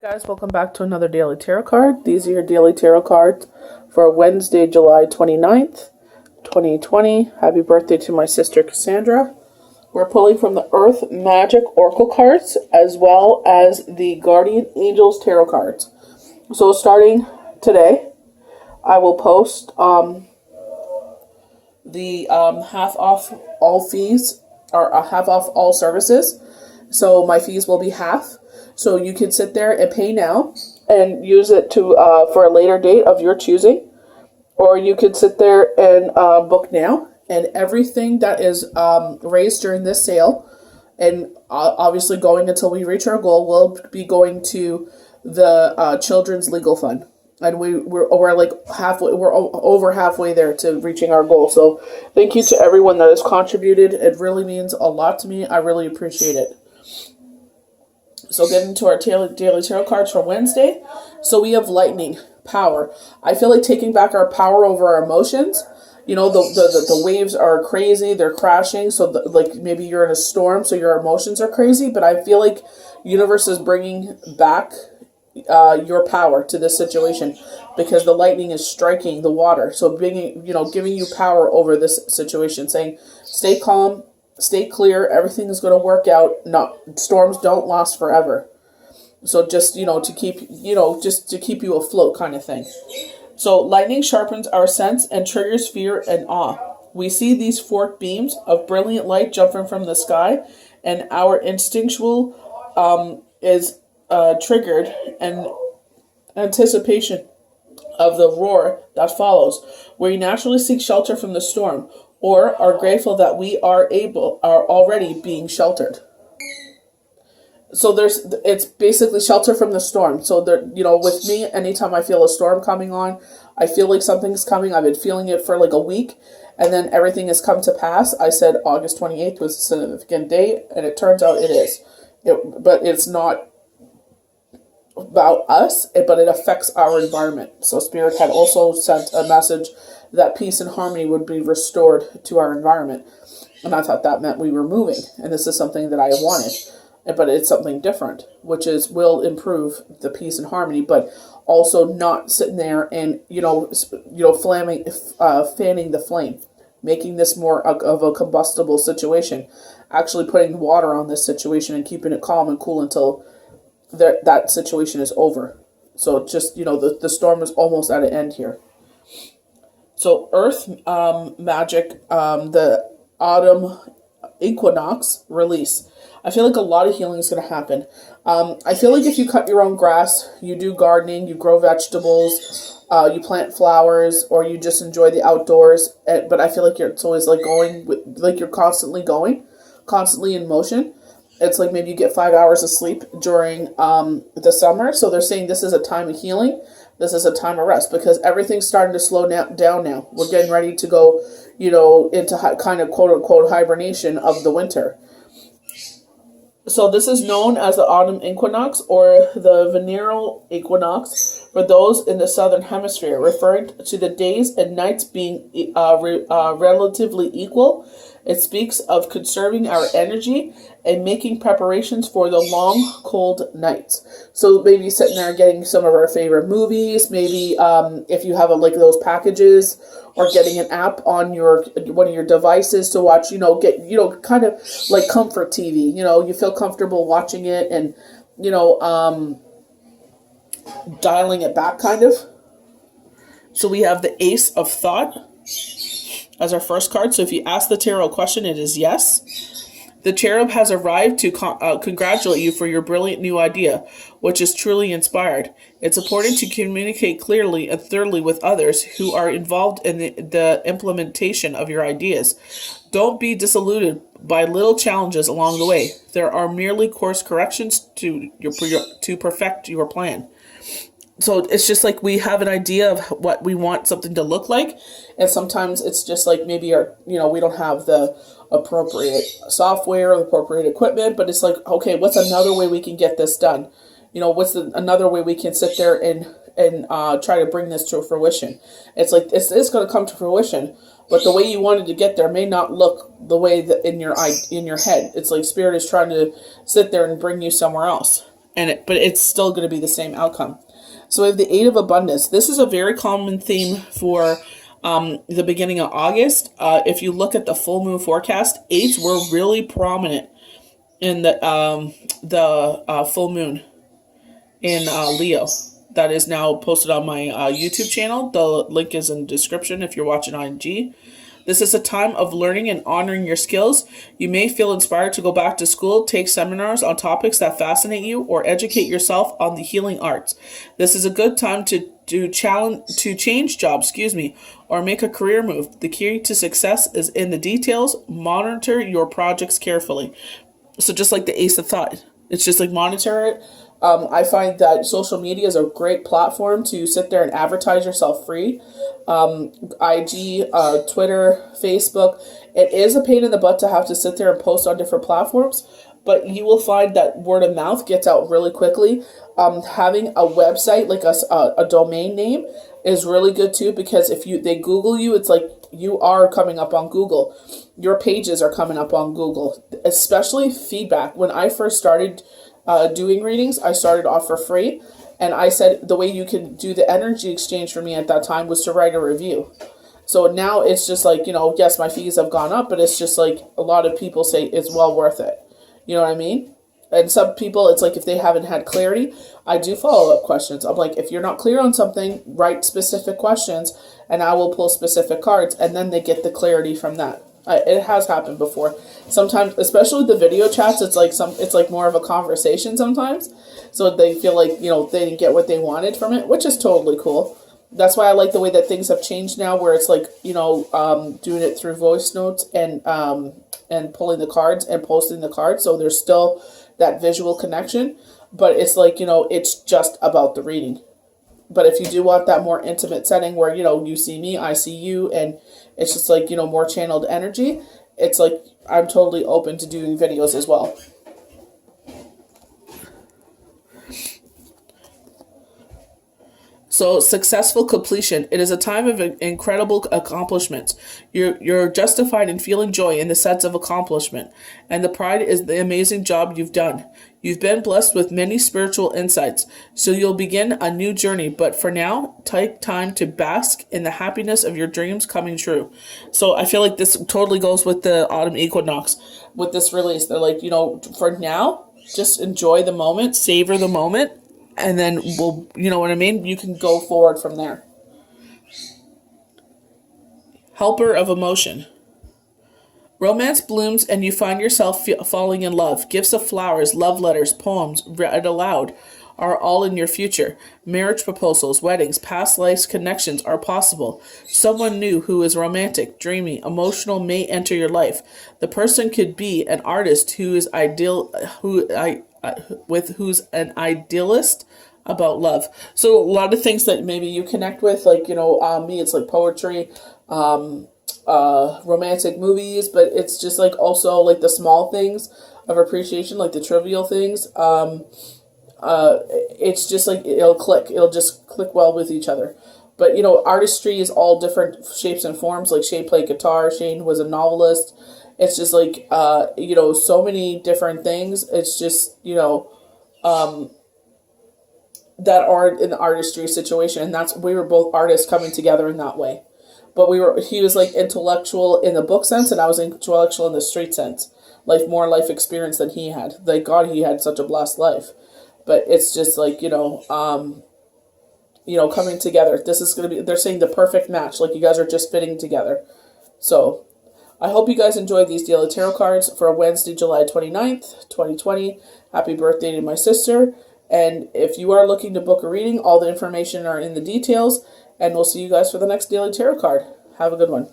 Guys, welcome back to another daily tarot card. These are your daily tarot cards for Wednesday, July 29th, 2020. Happy birthday to my sister Cassandra. We're pulling from the Earth Magic Oracle cards as well as the Guardian Angels tarot cards. So starting today, I will post the half off all fees or half off all services. So my fees will be half. So you can sit there and pay now and use it to for a later date of your choosing. Or you could sit there and book now. And everything that is raised during this sale, and obviously going until we reach our goal, will be going to the Children's Legal Fund. And we're like halfway, we're over halfway there to reaching our goal. So thank you to everyone that has contributed. It really means a lot to me. I really appreciate it. So getting to our daily tarot cards for Wednesday. So we have lightning, power. I feel like taking back our power over our emotions. You know, the waves are crazy. They're crashing. So like maybe you're in a storm, so your emotions are crazy. But I feel like universe is bringing back your power to this situation because the lightning is striking the water. So giving you power over this situation, saying stay calm. Stay clear. Everything is going to work out. Storms don't last forever. So just, to keep you afloat kind of thing. So lightning sharpens our sense and triggers fear and awe. We see these forked beams of brilliant light jumping from the sky, and our instinctual is triggered and anticipation of the roar that follows. We naturally seek shelter from the storm, or are grateful that we are already being sheltered. So it's basically shelter from the storm. So with me, anytime I feel a storm coming on, I feel like something's coming. I've been feeling it for like a week, and then everything has come to pass. I said August 28th was a significant date, and it turns out it is. But it's not about us, but it affects our environment. So Spirit had also sent a message that peace and harmony would be restored to our environment. And I thought that meant we were moving. And this is something that I wanted. But it's something different, which will improve the peace and harmony, but also not sitting there and, fanning the flame, making this more of a combustible situation, actually putting water on this situation and keeping it calm and cool until that situation is over. So just, the storm is almost at an end here. So Earth Magic, the autumn equinox release. I feel like a lot of healing is going to happen. I feel like if you cut your own grass, you do gardening, you grow vegetables, you plant flowers, or you just enjoy the outdoors. But I feel like it's always like you're constantly going, constantly in motion. It's like maybe you get 5 hours of sleep during the summer. So they're saying this is a time of healing. This is a time of rest because everything's starting to slow down now. We're getting ready to go, into kind of quote unquote hibernation of the winter. So this is known as the autumn equinox or the vernal equinox for those in the southern hemisphere, referring to the days and nights being relatively equal. It speaks of conserving our energy and making preparations for the long, cold nights. So maybe sitting there getting some of our favorite movies. Maybe if you have like those packages, or getting an app on one of your devices to watch. Get kind of like comfort TV. You feel comfortable watching it, and dialing it back kind of. So we have the Ace of Thought as our first card. So if you ask the tarot question, it is yes. The cherub has arrived to congratulate you for your brilliant new idea, which is truly inspired. It's important to communicate clearly and thoroughly with others who are involved in the implementation of your ideas. Don't be disillusioned by little challenges along the way. There are merely course corrections to perfect your plan. So it's just like we have an idea of what we want something to look like. And sometimes it's just like maybe we don't have the appropriate software or the appropriate equipment, but it's like, okay, what's another way we can get this done? What's another way we can sit there and try to bring this to fruition? It's like, it's going to come to fruition, but the way you wanted to get there may not look the way that in your head. It's like Spirit is trying to sit there and bring you somewhere else. but it's still going to be the same outcome. So we have the Eight of Abundance. This is a very common theme for the beginning of August. If you look at the full moon forecast, eights were really prominent in the full moon in Leo. That is now posted on my YouTube channel. The link is in the description if you're watching on IG. This is a time of learning and honoring your skills. You may feel inspired to go back to school, take seminars on topics that fascinate you, or educate yourself on the healing arts. This is a good time to change jobs, or make a career move. The key to success is in the details. Monitor your projects carefully. So just like the Ace of Thought, it's just like monitor it. I find that social media is a great platform to sit there and advertise yourself free. IG, Twitter, Facebook. It is a pain in the butt to have to sit there and post on different platforms, but you will find that word of mouth gets out really quickly. Having a website, like a domain name, is really good too, because if they Google you, it's like you are coming up on Google. Your pages are coming up on Google, especially feedback. When I first started doing readings, I started off for free, and I said the way you can do the energy exchange for me at that time was to write a review. So now it's just like, yes, my fees have gone up, but it's just like a lot of people say it's well worth it. You know what I mean? And some people, it's like if they haven't had clarity, I do follow-up questions. I'm like, if you're not clear on something, write specific questions, and I will pull specific cards, and then they get the clarity from that. It has happened before. Sometimes, especially the video chats, it's like more of a conversation sometimes. So they feel like, they didn't get what they wanted from it, which is totally cool. That's why I like the way that things have changed now, where it's like, doing it through voice notes and pulling the cards and posting the cards. So there's still that visual connection, but it's like, it's just about the reading. But if you do want that more intimate setting where, you see me, I see you, and it's just like, more channeled energy, it's like I'm totally open to doing videos as well. So successful completion. It is a time of incredible accomplishments. You're justified in feeling joy in the sense of accomplishment, and the pride is the amazing job you've done. You've been blessed with many spiritual insights, so you'll begin a new journey. But for now, take time to bask in the happiness of your dreams coming true. So I feel like this totally goes with the autumn equinox. With this release, they're like, for now, just enjoy the moment, savor the moment, and then we'll, you know what I mean? You can go forward from there. Helper of emotion. Romance blooms and you find yourself falling in love. Gifts of flowers, love letters, poems read aloud are all in your future. Marriage proposals, weddings, past lives connections are possible. Someone new who is romantic, dreamy, emotional may enter your life. The person could be an artist who's an idealist about love. So a lot of things that maybe you connect with, like, me, it's like poetry, romantic movies, but it's just like also like the small things of appreciation, like the trivial things. It's just like it'll just click well with each other. But artistry is all different shapes and forms. Like Shane played guitar, Shane was a novelist. It's just like so many different things. It's just that are in the artistry situation, and we were both artists coming together in that way. But he was like intellectual in the book sense, and I was intellectual in the street sense. More life experience than he had. Thank God he had such a blessed life. But it's just like, coming together. This is going to be, they're saying the perfect match. Like you guys are just fitting together. So I hope you guys enjoyed these daily tarot cards for Wednesday, July 29th, 2020. Happy birthday to my sister. And if you are looking to book a reading, all the information are in the details. And we'll see you guys for the next daily tarot card. Have a good one.